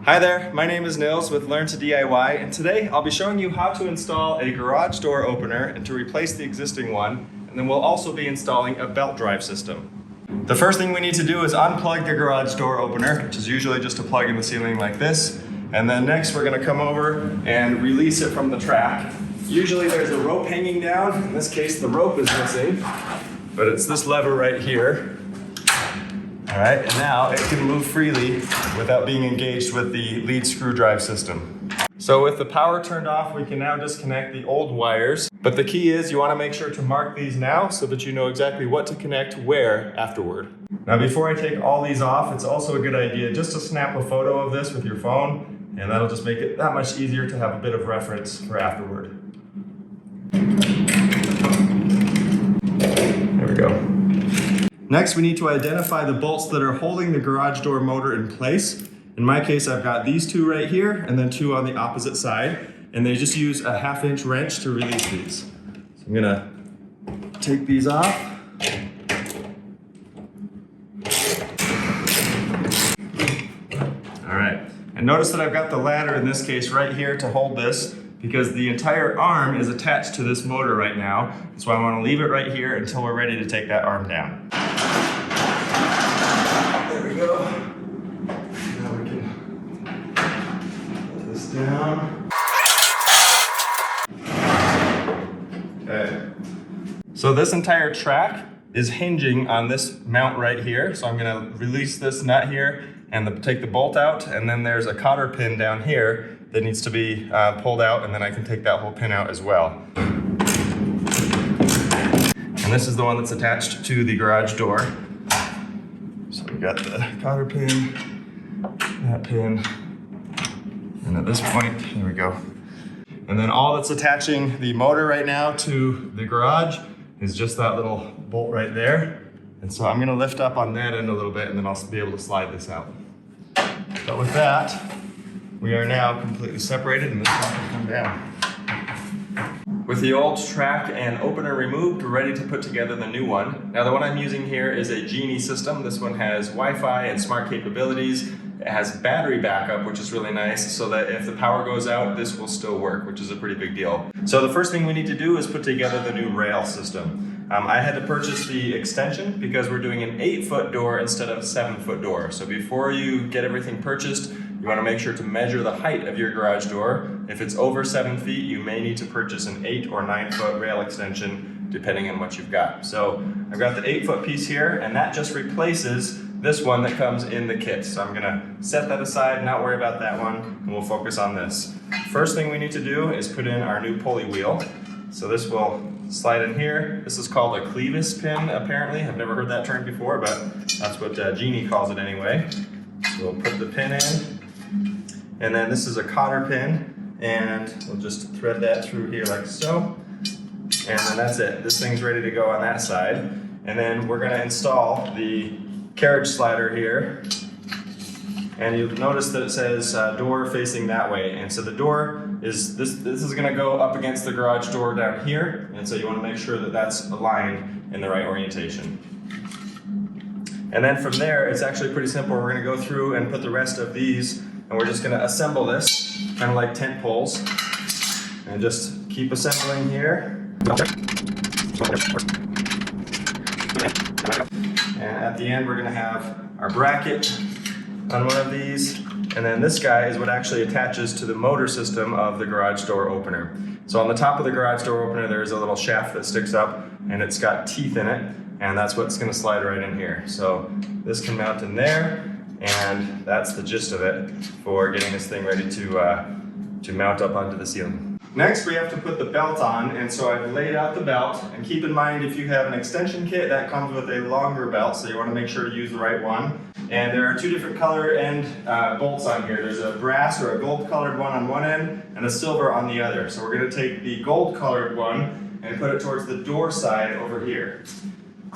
Hi there, my name is Nils with Learn to DIY, and today I'll be showing you how to install a garage door opener and to replace the existing one, and then we'll also be installing a belt drive system. The first thing we need to do is unplug the garage door opener, which is usually just a plug in the ceiling like this, and then next we're going to come over and release it from the track. Usually there's a rope hanging down. In this case the rope is missing, but it's this lever right here. All right, and now it can move freely without being engaged with the lead screw drive system. So with the power turned off, we can now disconnect the old wires. But the key is you want to make sure to mark these now so that you know exactly what to connect where afterward. Now before I take all these off, it's also a good idea just to snap a photo of this with your phone, and that'll just make it that much easier to have a bit of reference for afterward. There we go. Next, we need to identify the bolts that are holding the garage door motor in place. In my case, I've got these two right here and then two on the opposite side, and they just use a 1/2-inch wrench to release these. So I'm gonna take these off. All right, and notice that I've got the ladder in this case right here to hold this, because the entire arm is attached to this motor right now. So I want to leave it right here until we're ready to take that arm down. There we go. Now we can put this down. Okay. So this entire track is hinging on this mount right here. So I'm going to release this nut here and take the bolt out, and then there's a cotter pin down here that needs to be pulled out, and then I can take that whole pin out as well. And this is the one that's attached to the garage door. So we got the cotter pin, that pin, and at this point, here we go. And then all that's attaching the motor right now to the garage is just that little bolt right there. And so I'm gonna lift up on that end a little bit, and then I'll be able to slide this out. But with that, we are now completely separated, and this one can come down. With the old track and opener removed, we're ready to put together the new one. Now the one I'm using here is a Genie system. This one has Wi-Fi and smart capabilities. It has battery backup, which is really nice, so that if the power goes out, this will still work, which is a pretty big deal. So the first thing we need to do is put together the new rail system. I had to purchase the extension because we're doing an 8-foot door instead of a 7-foot door. So before you get everything purchased, you want to make sure to measure the height of your garage door. If it's over 7 feet, you may need to purchase an 8 or 9-foot rail extension, depending on what you've got. So I've got the 8-foot piece here, and that just replaces this one that comes in the kit. So I'm gonna set that aside, not worry about that one, and we'll focus on this. First thing we need to do is put in our new pulley wheel. So this will slide in here. This is called a clevis pin, apparently. I've never heard that term before, but that's what Genie calls it anyway. So we'll put the pin in. And then this is a cotter pin, and we'll just thread that through here like so. And then that's it. This thing's ready to go on that side. And then we're gonna install the carriage slider here. And you'll notice that it says door facing that way. And so the door is, this is gonna go up against the garage door down here. And so you wanna make sure that that's aligned in the right orientation. And then from there, it's actually pretty simple. We're gonna go through and put the rest of these, and we're just gonna assemble this, kind of like tent poles. And just keep assembling here. And at the end, we're gonna have our bracket on one of these, and then this guy is what actually attaches to the motor system of the garage door opener. So on the top of the garage door opener, there's a little shaft that sticks up, and it's got teeth in it, and that's what's gonna slide right in here. So this can mount in there, and that's the gist of it for getting this thing ready to mount up onto the ceiling. Next, we have to put the belt on, and so I've laid out the belt, and keep in mind if you have an extension kit, that comes with a longer belt, so you want to make sure to use the right one. And there are two different color end bolts on here. There's a brass or a gold colored one on one end, and a silver on the other. So we're going to take the gold colored one and put it towards the door side over here.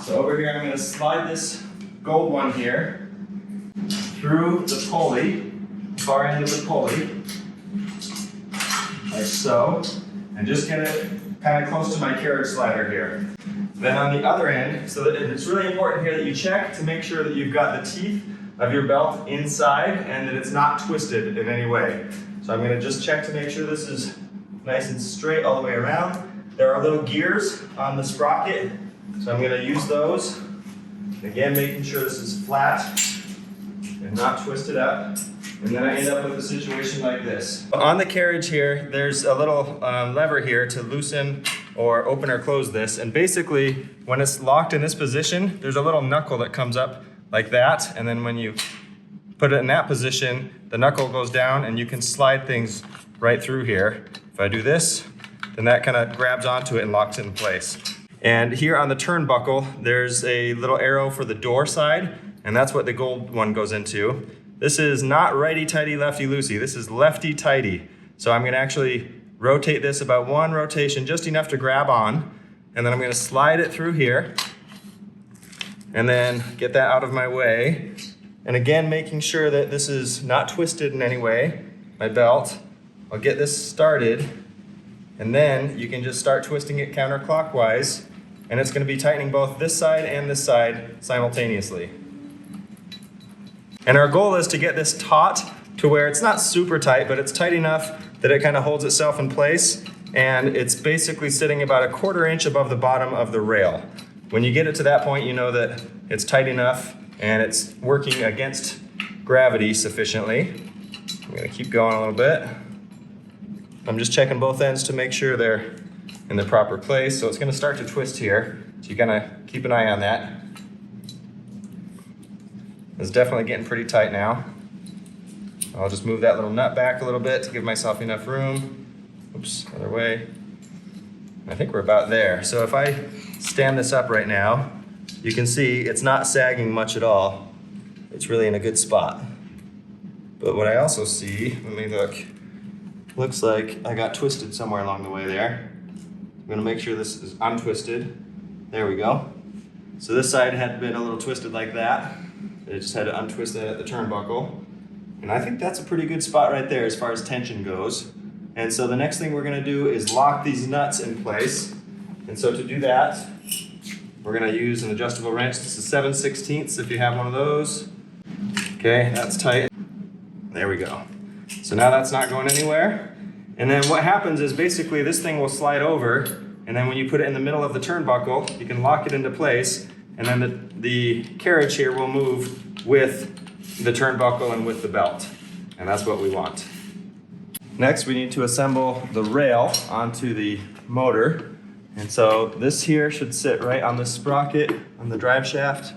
So over here, I'm going to slide this gold one here through the pulley, far end of the pulley, like so, and just get it kind of close to my carriage slider here. Then on the other end, so that it's really important here that you check to make sure that you've got the teeth of your belt inside and that it's not twisted in any way. So I'm gonna just check to make sure this is nice and straight all the way around. There are little gears on the sprocket, so I'm gonna use those. Again, making sure this is flat and not twisted up. And then I end up with a situation like this. On the carriage here, there's a little lever here to loosen or open or close this. And basically, when it's locked in this position, there's a little knuckle that comes up like that. And then when you put it in that position, the knuckle goes down and you can slide things right through here. If I do this, then that kind of grabs onto it and locks it in place. And here on the turnbuckle, there's a little arrow for the door side, and that's what the gold one goes into. This is not righty-tighty, lefty-loosey. This is lefty-tighty. So I'm gonna actually rotate this about one rotation, just enough to grab on, and then I'm gonna slide it through here, and then get that out of my way. And again, making sure that this is not twisted in any way, my belt. I'll get this started, and then you can just start twisting it counterclockwise, and it's gonna be tightening both this side and this side simultaneously. And our goal is to get this taut to where it's not super tight, but it's tight enough that it kind of holds itself in place, and it's basically sitting about 1/4 inch above the bottom of the rail. When you get it to that point, you know that it's tight enough and it's working against gravity sufficiently. I'm gonna keep going a little bit. I'm just checking both ends to make sure they're in the proper place. So it's gonna start to twist here. So you gotta keep an eye on that. It's definitely getting pretty tight now. I'll just move that little nut back a little bit to give myself enough room. Oops, other way. I think we're about there. So if I stand this up right now, you can see it's not sagging much at all. It's really in a good spot. But what I also see, let me look, looks like I got twisted somewhere along the way there. I'm gonna make sure this is untwisted. There we go. So this side had been a little twisted like that. I just had to untwist that at the turnbuckle. And I think that's a pretty good spot right there as far as tension goes. And so the next thing we're gonna do is lock these nuts in place. And so to do that, we're gonna use an adjustable wrench. This is 7/16 if you have one of those. Okay, that's tight. There we go. So now that's not going anywhere. And then what happens is basically this thing will slide over, and then when you put it in the middle of the turnbuckle, you can lock it into place, and then the carriage here will move with the turnbuckle and with the belt. And that's what we want. Next, we need to assemble the rail onto the motor. And so this here should sit right on the sprocket on the drive shaft.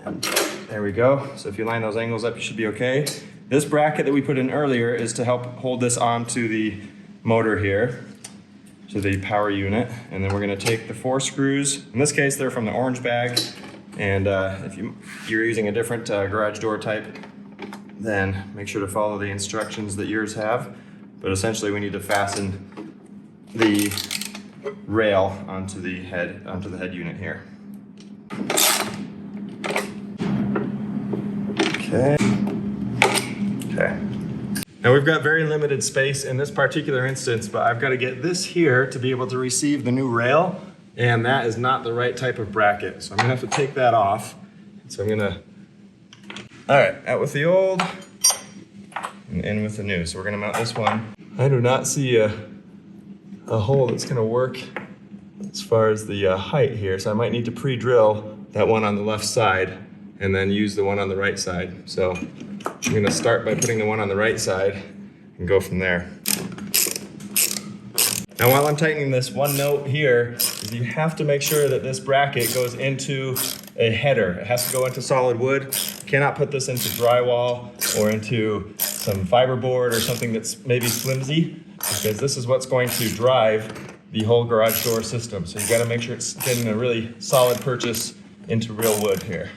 And there we go. So if you line those angles up, you should be okay. This bracket that we put in earlier is to help hold this onto the motor here, to the power unit. And then we're gonna take the 4 screws. In this case, they're from the orange bag. And if you're using a different garage door type, then make sure to follow the instructions that yours have. But essentially we need to fasten the rail onto the head unit here. Okay. Okay. Now we've got very limited space in this particular instance, but I've got to get this here to be able to receive the new rail, and that is not the right type of bracket. So I'm gonna have to take that off. So I'm gonna, all right, out with the old and in with the new. So we're gonna mount this one. I do not see a hole that's gonna work as far as the height here. So I might need to pre-drill that one on the left side and then use the one on the right side. So I'm gonna start by putting the one on the right side and go from there. Now while I'm tightening this, one note here is you have to make sure that this bracket goes into a header. It has to go into solid wood. You cannot put this into drywall or into some fiberboard or something that's maybe flimsy, because this is what's going to drive the whole garage door system. So you gotta make sure it's getting a really solid purchase into real wood here.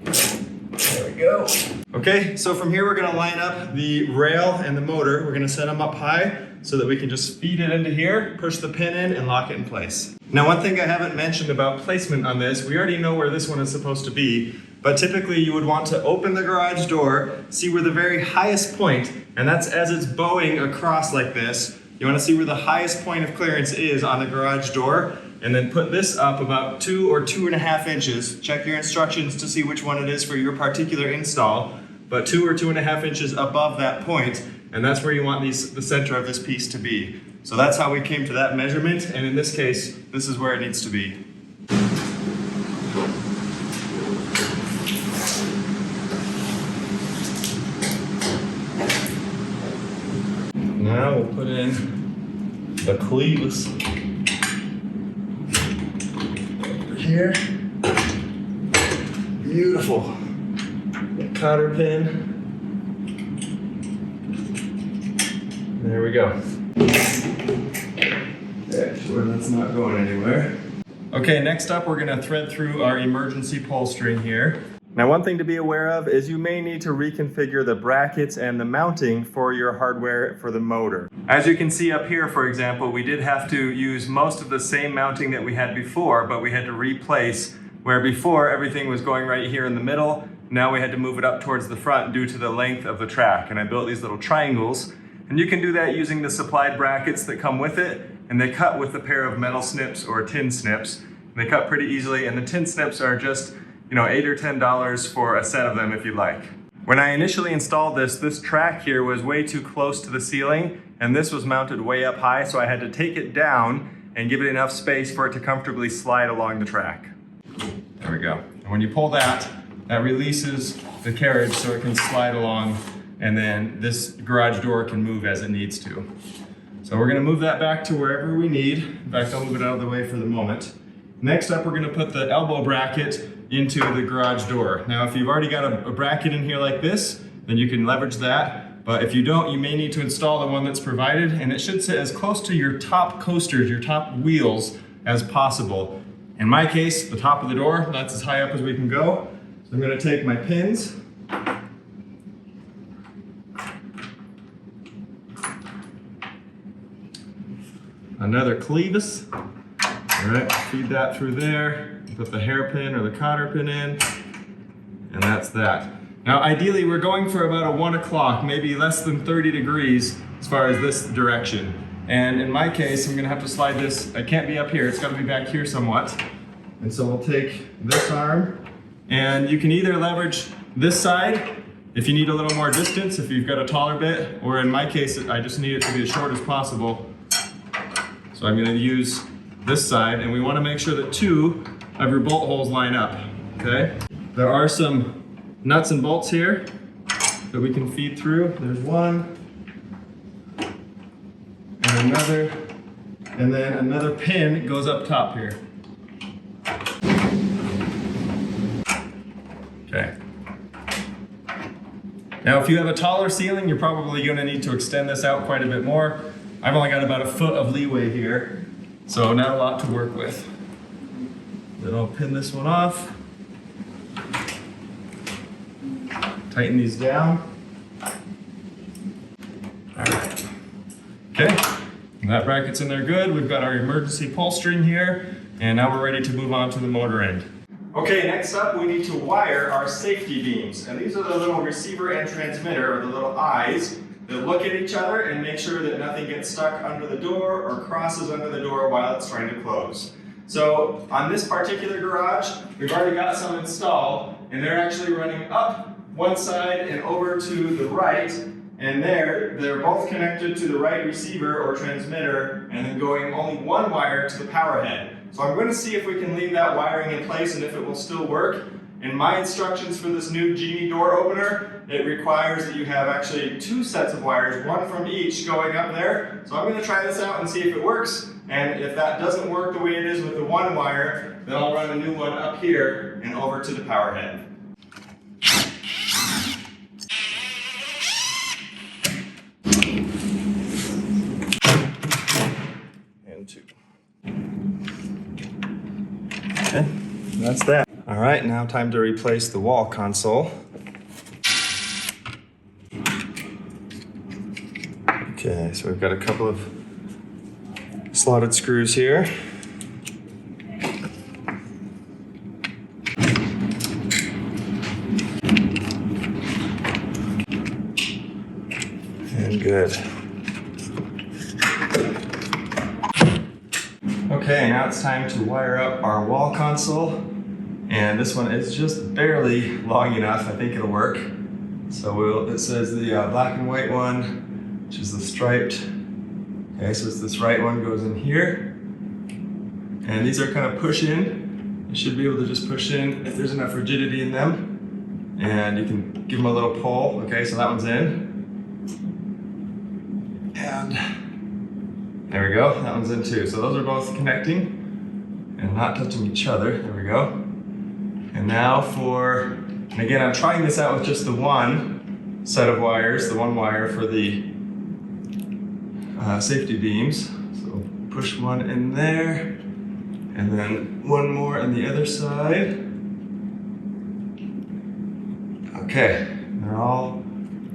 There we go. Okay, so from here we're gonna line up the rail and the motor. We're gonna set them up high so that we can just feed it into here, push the pin in, and lock it in place. Now, one thing I haven't mentioned about placement on this, we already know where this one is supposed to be, but typically you would want to open the garage door, see where the very highest point, and that's as it's bowing across like this, you wanna see where the highest point of clearance is on the garage door, and then put this up about 2 or 2.5 inches. Check your instructions to see which one it is for your particular install, but 2 or 2.5 inches above that point, and that's where you want the center of this piece to be. So that's how we came to that measurement, and in this case, this is where it needs to be. Now we'll put in the cleats over here. Beautiful. Cotter pin. There we go. Okay, sure that's not going anywhere. Okay, next up we're gonna thread through our emergency pull string here. Now one thing to be aware of is you may need to reconfigure the brackets and the mounting for your hardware for the motor. As you can see up here, for example, we did have to use most of the same mounting that we had before, but we had to replace where before everything was going right here in the middle. Now we had to move it up towards the front due to the length of the track. And I built these little triangles. And you can do that using the supplied brackets that come with it. And they cut with a pair of metal snips or tin snips. And they cut pretty easily. And the tin snips are just, $8 or $10 for a set of them if you like. When I initially installed this track here was way too close to the ceiling. And this was mounted way up high. So I had to take it down and give it enough space for it to comfortably slide along the track. There we go. And when you pull that releases the carriage so it can slide along, and then this garage door can move as it needs to. So we're gonna move that back to wherever we need. In fact, I'll move it out of the way for the moment. Next up, we're gonna put the elbow bracket into the garage door. Now, if you've already got a bracket in here like this, then you can leverage that. But if you don't, you may need to install the one that's provided, and it should sit as close to your top coasters, your top wheels, as possible. In my case, the top of the door, that's as high up as we can go. So I'm gonna take my pins, another clevis, all right, feed that through there, put the hairpin or the cotter pin in, and that's that. Now ideally we're going for about a 1 o'clock, maybe less than 30 degrees as far as this direction. And in my case, I'm gonna have to slide this, I can't be up here, it's gotta be back here somewhat. And so we'll take this arm, and you can either leverage this side if you need a little more distance, if you've got a taller bit, or in my case, I just need it to be as short as possible. So I'm gonna use this side, and we wanna make sure that 2 of your bolt holes line up, okay? There are some nuts and bolts here that we can feed through. There's one, and another, and then another pin goes up top here. Okay. Now, if you have a taller ceiling, you're probably going to need to extend this out quite a bit more. I've only got about a foot of leeway here, so not a lot to work with. Then I'll pin this one off. Tighten these down. All right. Okay, that bracket's in there good. We've got our emergency pull string here, and now we're ready to move on to the motor end. Okay, next up we need to wire our safety beams. And these are the little receiver and transmitter, or the little eyes, that look at each other and make sure that nothing gets stuck under the door or crosses under the door while it's trying to close. So on this particular garage, we've already got some installed, and they're actually running up one side and over to the right, and they're both connected to the right receiver or transmitter, and then going only one wire to the power head. So I'm going to see if we can leave that wiring in place and if it will still work. In my instructions for this new Genie door opener, it requires that you have actually 2 sets of wires, one from each going up there. So I'm going to try this out and see if it works. And if that doesn't work the way it is with the one wire, then I'll run a new one up here and over to the power head. And 2. Okay, that's that. All right, now time to replace the wall console. Okay, so we've got a couple of slotted screws here. And good. Okay, Okay, now it's time to wire up our wall console. And this one is just barely long enough. I think it'll work. So it says the black and white one, which is the striped. Okay, so it's this right one goes in here. And these are kind of push in. You should be able to just push in if there's enough rigidity in them. And you can give them a little pull. Okay, so that one's in. And there we go, that one's in too. So those are both connecting and not touching each other. There we go. And now and again, I'm trying this out with just the one set of wires, the one wire for the safety beams. So push one in there, and then one more on the other side. Okay, they're all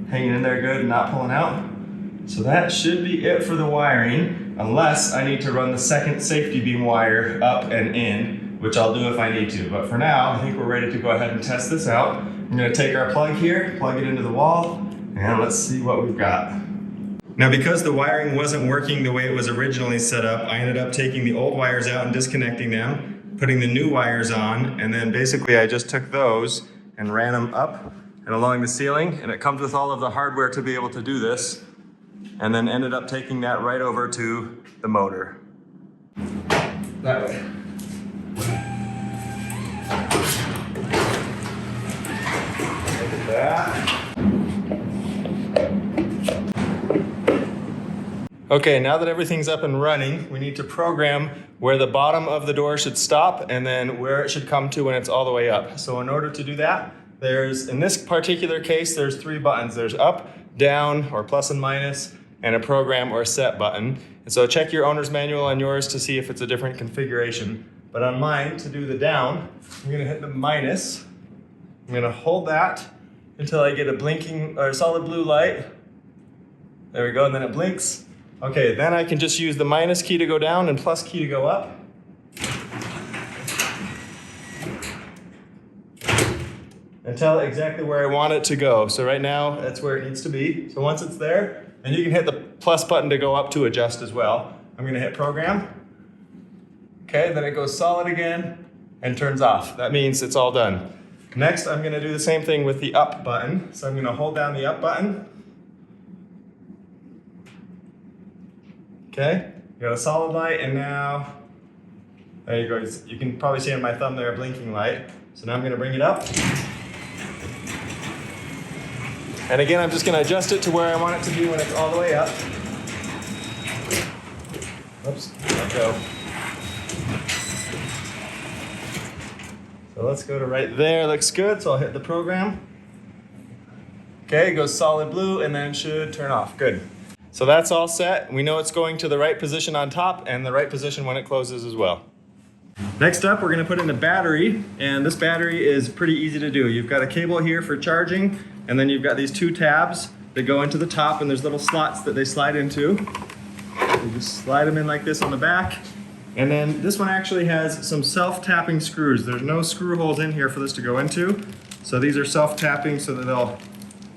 hanging in there good and not pulling out. So that should be it for the wiring, unless I need to run the second safety beam wire up and in, which I'll do if I need to. But for now, I think we're ready to go ahead and test this out. I'm gonna take our plug here, plug it into the wall, and let's see what we've got. Now, because the wiring wasn't working the way it was originally set up, I ended up taking the old wires out and disconnecting them, putting the new wires on, and then basically I just took those and ran them up and along the ceiling, and it comes with all of the hardware to be able to do this, and then ended up taking that right over to the motor. That way. Look at that. Okay, now that everything's up and running, we need to program where the bottom of the door should stop and then where it should come to when it's all the way up. So in order to do that, in this particular case, there's 3 buttons. There's up, down, or plus and minus, and a program or set button. And so check your owner's manual on yours to see if it's a different configuration. But on mine, to do the down, I'm gonna hit the minus. I'm gonna hold that until I get a blinking or solid blue light. There we go, and then it blinks. Okay, then I can just use the minus key to go down and plus key to go up. And tell it exactly where I want it to go. So right now, that's where it needs to be. So once it's there, then you can hit the plus button to go up to adjust as well. I'm gonna hit program. Okay, then it goes solid again and turns off. That means it's all done. Next, I'm gonna do the same thing with the up button. So I'm gonna hold down the up button. Okay, you got a solid light, and now, there you go. You can probably see on my thumb there a blinking light. So now I'm gonna bring it up. And again, I'm just gonna adjust it to where I want it to be when it's all the way up. Oops, let go. So let's go to right there, looks good. So I'll hit the program. Okay, it goes solid blue and then should turn off, good. So that's all set. We know it's going to the right position on top and the right position when it closes as well. Next up, we're gonna put in the battery, and this battery is pretty easy to do. You've got a cable here for charging, and then you've got these 2 tabs that go into the top, and there's little slots that they slide into. You just slide them in like this on the back. And then this one actually has some self-tapping screws. There's no screw holes in here for this to go into. So these are self-tapping so that they'll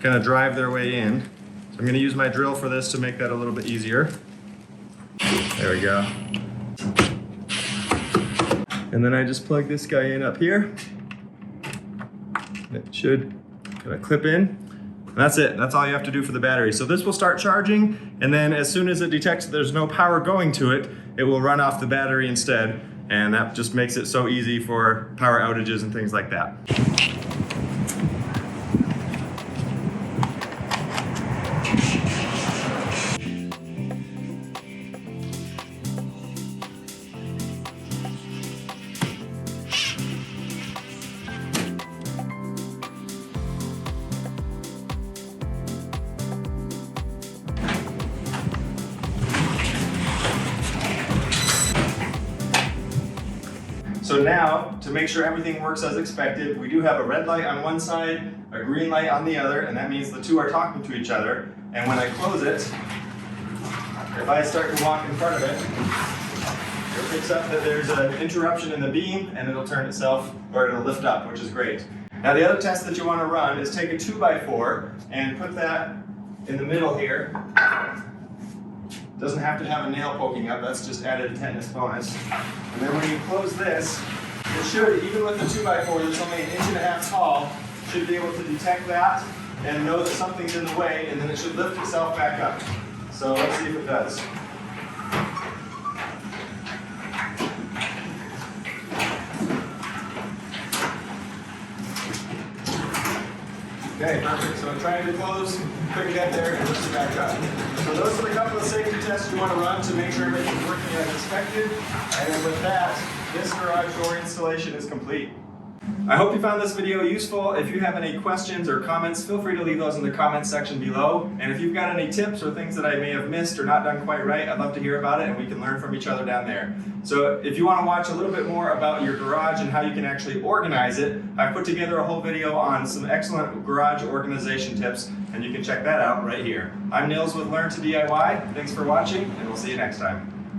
kind of drive their way in. I'm gonna use my drill for this to make that a little bit easier. There we go. And then I just plug this guy in up here. It should kind of clip in. And that's it, that's all you have to do for the battery. So this will start charging, and then as soon as it detects that there's no power going to it, it will run off the battery instead. And that just makes it so easy for power outages and things like that. So now, to make sure everything works as expected, we do have a red light on one side, a green light on the other, and that means the 2 are talking to each other. And when I close it, if I start to walk in front of it, it picks up that there's an interruption in the beam, and it'll turn itself, or it'll lift up, which is great. Now the other test that you want to run is take a 2x4 and put that in the middle here. Doesn't have to have a nail poking up, that's just added tetanus bonus. And then when you close this, it should, even with the 2x4 that's only 1.5 inches tall, should be able to detect that and know that something's in the way, and then it should lift itself back up. So let's see if it does. Okay, perfect. So trying to close, quick get there, and lift it back up. So those are the couple of safety tests you want to run to make sure everything's working as expected. And with that, this garage door installation is complete. I hope you found this video useful. If you have any questions or comments, feel free to leave those in the comments section below. And if you've got any tips or things that I may have missed or not done quite right, I'd love to hear about it and we can learn from each other down there. So if you want to watch a little bit more about your garage and how you can actually organize it, I've put together a whole video on some excellent garage organization tips, and you can check that out right here. I'm Nils with Learn to DIY. Thanks for watching, and we'll see you next time.